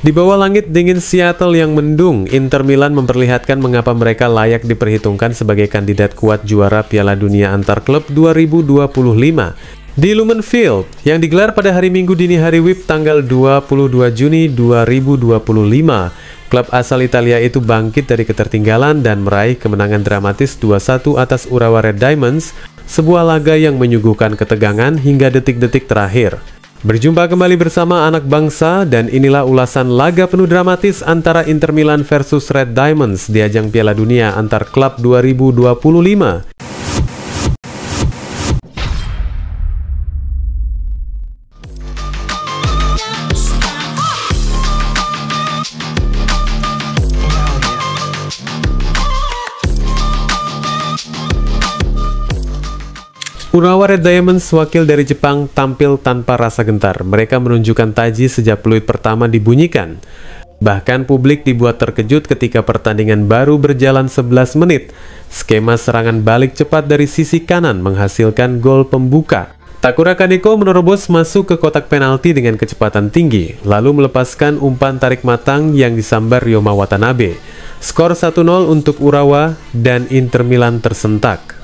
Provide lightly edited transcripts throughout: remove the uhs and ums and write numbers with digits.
Di bawah langit dingin Seattle yang mendung, Inter Milan memperlihatkan mengapa mereka layak diperhitungkan sebagai kandidat kuat juara Piala Dunia antar klub 2025. Di Lumen Field, yang digelar pada hari Minggu dini hari WIB tanggal 22 Juni 2025, klub asal Italia itu bangkit dari ketertinggalan dan meraih kemenangan dramatis 2-1 atas Urawa Red Diamonds, sebuah laga yang menyuguhkan ketegangan hingga detik-detik terakhir. Berjumpa kembali bersama anak bangsa, dan inilah ulasan laga penuh dramatis antara Inter Milan versus Red Diamonds di ajang Piala Dunia antar klub 2025. Urawa Red Diamonds, wakil dari Jepang, tampil tanpa rasa gentar. Mereka menunjukkan taji sejak peluit pertama dibunyikan. Bahkan publik dibuat terkejut ketika pertandingan baru berjalan 11 menit. Skema serangan balik cepat dari sisi kanan menghasilkan gol pembuka. Takura Kaneko menerobos masuk ke kotak penalti dengan kecepatan tinggi, lalu melepaskan umpan tarik matang yang disambar Ryoma Watanabe. Skor 1-0 untuk Urawa, dan Inter Milan tersentak.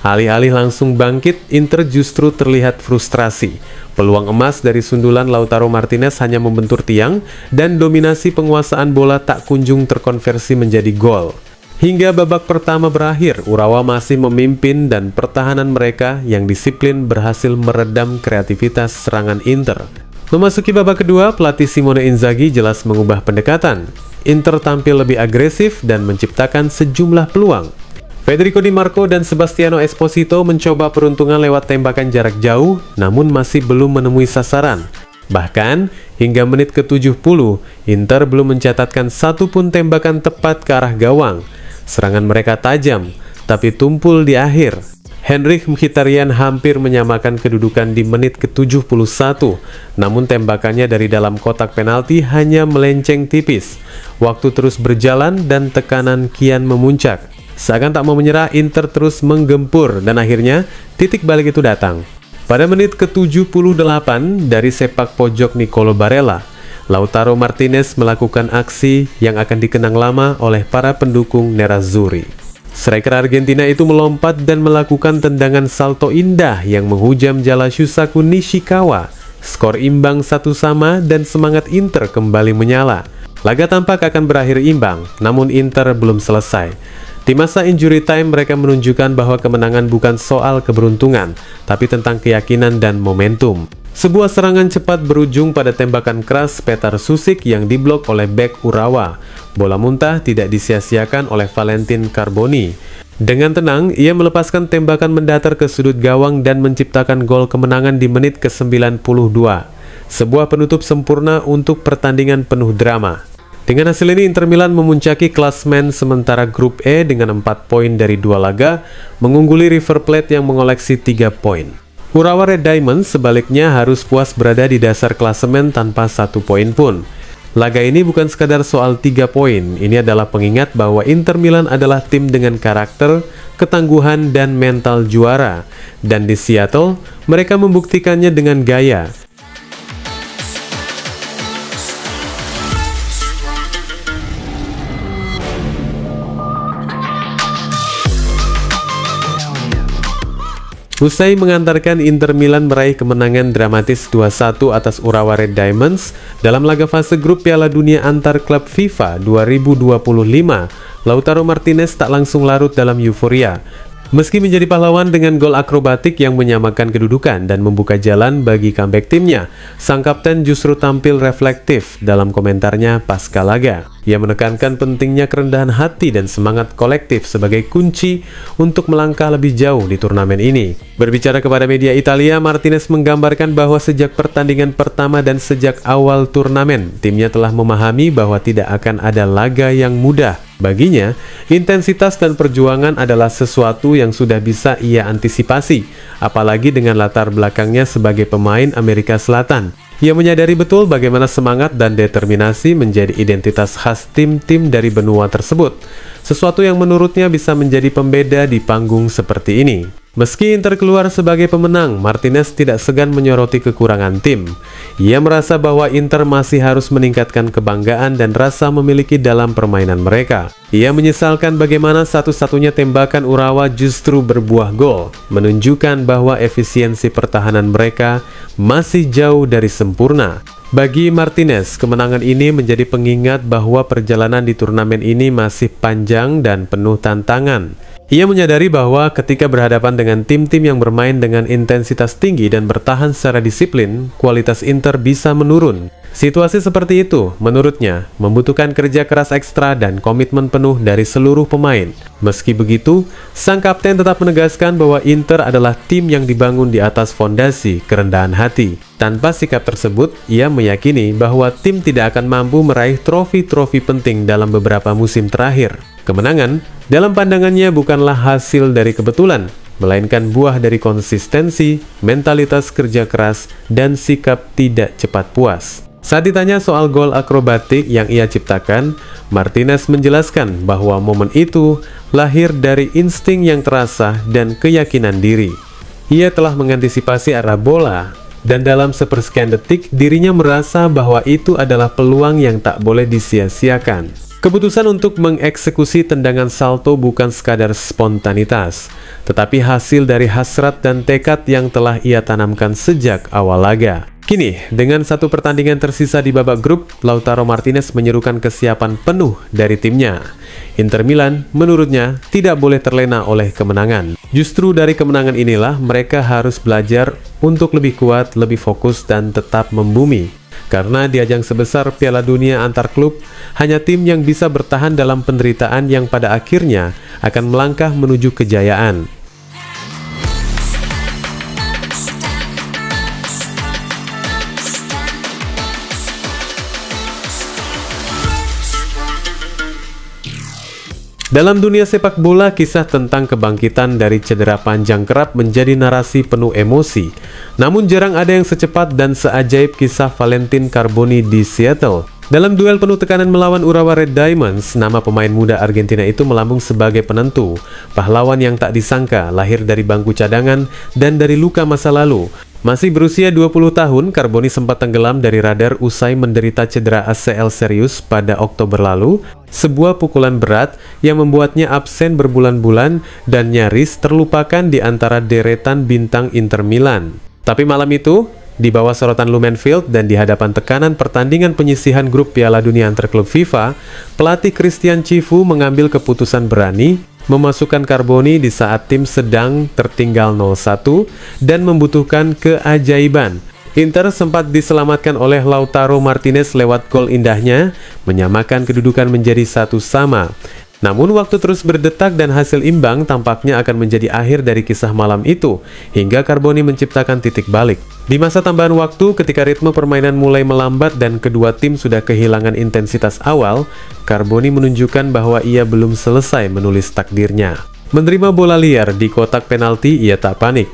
Alih-alih langsung bangkit, Inter justru terlihat frustrasi. Peluang emas dari sundulan Lautaro Martinez hanya membentur tiang, dan dominasi penguasaan bola tak kunjung terkonversi menjadi gol. Hingga babak pertama berakhir, Urawa masih memimpin dan pertahanan mereka yang disiplin berhasil meredam kreativitas serangan Inter. Memasuki babak kedua, pelatih Simone Inzaghi jelas mengubah pendekatan. Inter tampil lebih agresif dan menciptakan sejumlah peluang. Federico Di Marco dan Sebastiano Esposito mencoba peruntungan lewat tembakan jarak jauh, namun masih belum menemui sasaran. Bahkan, hingga menit ke-70, Inter belum mencatatkan satu pun tembakan tepat ke arah gawang. Serangan mereka tajam, tapi tumpul di akhir. Henrikh Mkhitaryan hampir menyamakan kedudukan di menit ke-71, namun tembakannya dari dalam kotak penalti hanya melenceng tipis. Waktu terus berjalan dan tekanan kian memuncak. Seakan tak mau menyerah, Inter terus menggempur, dan akhirnya titik balik itu datang. Pada menit ke-78 dari sepak pojok Nicolo Barella, Lautaro Martinez melakukan aksi yang akan dikenang lama oleh para pendukung Nerazzurri. Striker Argentina itu melompat dan melakukan tendangan salto indah yang menghujam jala Shusaku Nishikawa. Skor imbang 1-1 dan semangat Inter kembali menyala. Laga tampak akan berakhir imbang, namun Inter belum selesai. Di masa injury time, mereka menunjukkan bahwa kemenangan bukan soal keberuntungan, tapi tentang keyakinan dan momentum. Sebuah serangan cepat berujung pada tembakan keras Petar Susik yang diblok oleh bek Urawa. Bola muntah tidak disia-siakan oleh Valentin Carboni. Dengan tenang, ia melepaskan tembakan mendatar ke sudut gawang dan menciptakan gol kemenangan di menit ke-92. Sebuah penutup sempurna untuk pertandingan penuh drama. Dengan hasil ini, Inter Milan memuncaki klasmen sementara grup E dengan 4 poin dari 2 laga, mengungguli River Plate yang mengoleksi 3 poin. Urawa Red Diamonds sebaliknya harus puas berada di dasar klasemen tanpa 1 poin pun. Laga ini bukan sekadar soal 3 poin, ini adalah pengingat bahwa Inter Milan adalah tim dengan karakter, ketangguhan, dan mental juara. Dan di Seattle, mereka membuktikannya dengan gaya. Usai mengantarkan Inter Milan meraih kemenangan dramatis 2-1 atas Urawa Red Diamonds dalam laga fase grup Piala Dunia antar klub FIFA 2025, Lautaro Martinez tak langsung larut dalam euforia. Meski menjadi pahlawan dengan gol akrobatik yang menyamakan kedudukan dan membuka jalan bagi comeback timnya, sang kapten justru tampil reflektif dalam komentarnya pasca laga. Ia menekankan pentingnya kerendahan hati dan semangat kolektif sebagai kunci untuk melangkah lebih jauh di turnamen ini. Berbicara kepada media Italia, Martinez menggambarkan bahwa sejak pertandingan pertama dan sejak awal turnamen, timnya telah memahami bahwa tidak akan ada laga yang mudah. Baginya, intensitas dan perjuangan adalah sesuatu yang sudah bisa ia antisipasi, apalagi dengan latar belakangnya sebagai pemain Amerika Selatan. Ia menyadari betul bagaimana semangat dan determinasi menjadi identitas khas tim-tim dari benua tersebut, sesuatu yang menurutnya bisa menjadi pembeda di panggung seperti ini. Meski Inter keluar sebagai pemenang, Martinez tidak segan menyoroti kekurangan tim. Ia merasa bahwa Inter masih harus meningkatkan kebanggaan dan rasa memiliki dalam permainan mereka. Ia menyesalkan bagaimana satu-satunya tembakan Urawa justru berbuah gol, menunjukkan bahwa efisiensi pertahanan mereka masih jauh dari sempurna. Bagi Martinez, kemenangan ini menjadi pengingat bahwa perjalanan di turnamen ini masih panjang dan penuh tantangan. Ia menyadari bahwa ketika berhadapan dengan tim-tim yang bermain dengan intensitas tinggi dan bertahan secara disiplin, kualitas Inter bisa menurun. Situasi seperti itu, menurutnya, membutuhkan kerja keras ekstra dan komitmen penuh dari seluruh pemain. Meski begitu, sang kapten tetap menegaskan bahwa Inter adalah tim yang dibangun di atas fondasi kerendahan hati. Tanpa sikap tersebut, ia meyakini bahwa tim tidak akan mampu meraih trofi-trofi penting dalam beberapa musim terakhir. Kemenangan, dalam pandangannya, bukanlah hasil dari kebetulan, melainkan buah dari konsistensi, mentalitas kerja keras, dan sikap tidak cepat puas. Saat ditanya soal gol akrobatik yang ia ciptakan, Martinez menjelaskan bahwa momen itu lahir dari insting yang terasa dan keyakinan diri. Ia telah mengantisipasi arah bola, dan dalam sepersekian detik dirinya merasa bahwa itu adalah peluang yang tak boleh disia-siakan. Keputusan untuk mengeksekusi tendangan salto bukan sekadar spontanitas, tetapi hasil dari hasrat dan tekad yang telah ia tanamkan sejak awal laga. Kini, dengan satu pertandingan tersisa di babak grup, Lautaro Martinez menyerukan kesiapan penuh dari timnya. Inter Milan, menurutnya, tidak boleh terlena oleh kemenangan. Justru dari kemenangan inilah mereka harus belajar untuk lebih kuat, lebih fokus, dan tetap membumi. Karena di ajang sebesar Piala Dunia antar klub, hanya tim yang bisa bertahan dalam penderitaan yang pada akhirnya akan melangkah menuju kejayaan. Dalam dunia sepak bola, kisah tentang kebangkitan dari cedera panjang kerap menjadi narasi penuh emosi. Namun jarang ada yang secepat dan seajaib kisah Valentin Carboni di Seattle. Dalam duel penuh tekanan melawan Urawa Red Diamonds, nama pemain muda Argentina itu melambung sebagai penentu. Pahlawan yang tak disangka, lahir dari bangku cadangan dan dari luka masa lalu. Masih berusia 20 tahun, Carboni sempat tenggelam dari radar usai menderita cedera ACL serius pada Oktober lalu, sebuah pukulan berat yang membuatnya absen berbulan-bulan dan nyaris terlupakan di antara deretan bintang Inter Milan. Tapi malam itu, di bawah sorotan Lumenfield dan di hadapan tekanan pertandingan penyisihan grup Piala Dunia antar klub FIFA, pelatih Christian Cifu mengambil keputusan berani memasukkan Carboni di saat tim sedang tertinggal 0-1 dan membutuhkan keajaiban. Inter sempat diselamatkan oleh Lautaro Martinez lewat gol indahnya, menyamakan kedudukan menjadi 1-1. Namun waktu terus berdetak dan hasil imbang tampaknya akan menjadi akhir dari kisah malam itu, hingga Carboni menciptakan titik balik. Di masa tambahan waktu, ketika ritme permainan mulai melambat dan kedua tim sudah kehilangan intensitas awal, Carboni menunjukkan bahwa ia belum selesai menulis takdirnya. Menerima bola liar di kotak penalti, ia tak panik.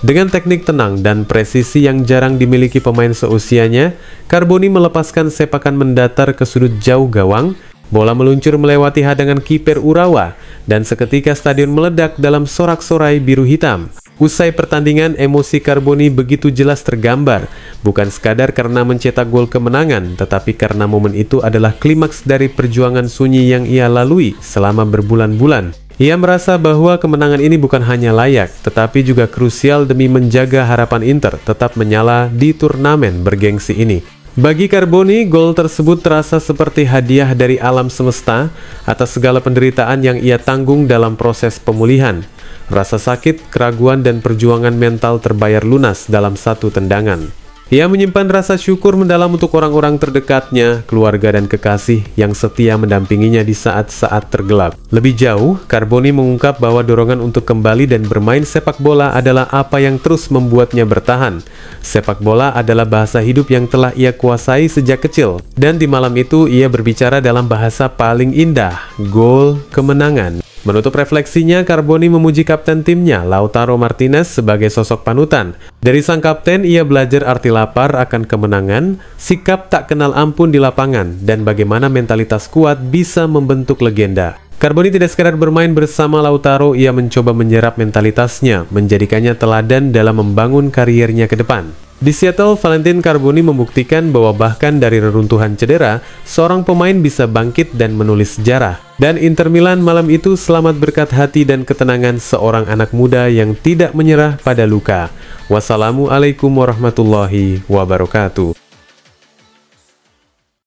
Dengan teknik tenang dan presisi yang jarang dimiliki pemain seusianya, Carboni melepaskan sepakan mendatar ke sudut jauh gawang. Bola meluncur melewati hadangan kiper Urawa, dan seketika stadion meledak dalam sorak-sorai biru hitam. Usai pertandingan, emosi Carboni begitu jelas tergambar, bukan sekadar karena mencetak gol kemenangan, tetapi karena momen itu adalah klimaks dari perjuangan sunyi yang ia lalui selama berbulan-bulan. Ia merasa bahwa kemenangan ini bukan hanya layak, tetapi juga krusial demi menjaga harapan Inter tetap menyala di turnamen bergengsi ini. Bagi Carboni, gol tersebut terasa seperti hadiah dari alam semesta atas segala penderitaan yang ia tanggung dalam proses pemulihan. Rasa sakit, keraguan, dan perjuangan mental terbayar lunas dalam satu tendangan. Ia menyimpan rasa syukur mendalam untuk orang-orang terdekatnya, keluarga dan kekasih yang setia mendampinginya di saat-saat tergelap. Lebih jauh, Carboni mengungkap bahwa dorongan untuk kembali dan bermain sepak bola adalah apa yang terus membuatnya bertahan. Sepak bola adalah bahasa hidup yang telah ia kuasai sejak kecil, dan di malam itu ia berbicara dalam bahasa paling indah, gol kemenangan. Menutup refleksinya, Carboni memuji kapten timnya, Lautaro Martinez, sebagai sosok panutan. Dari sang kapten, ia belajar arti lapar akan kemenangan, sikap tak kenal ampun di lapangan, dan bagaimana mentalitas kuat bisa membentuk legenda. Carboni tidak sekadar bermain bersama Lautaro, ia mencoba menyerap mentalitasnya, menjadikannya teladan dalam membangun kariernya ke depan. Di Seattle, Valentin Carboni membuktikan bahwa bahkan dari reruntuhan cedera, seorang pemain bisa bangkit dan menulis sejarah. Dan Inter Milan malam itu selamat berkat hati dan ketenangan seorang anak muda yang tidak menyerah pada luka. Wassalamualaikum warahmatullahi wabarakatuh.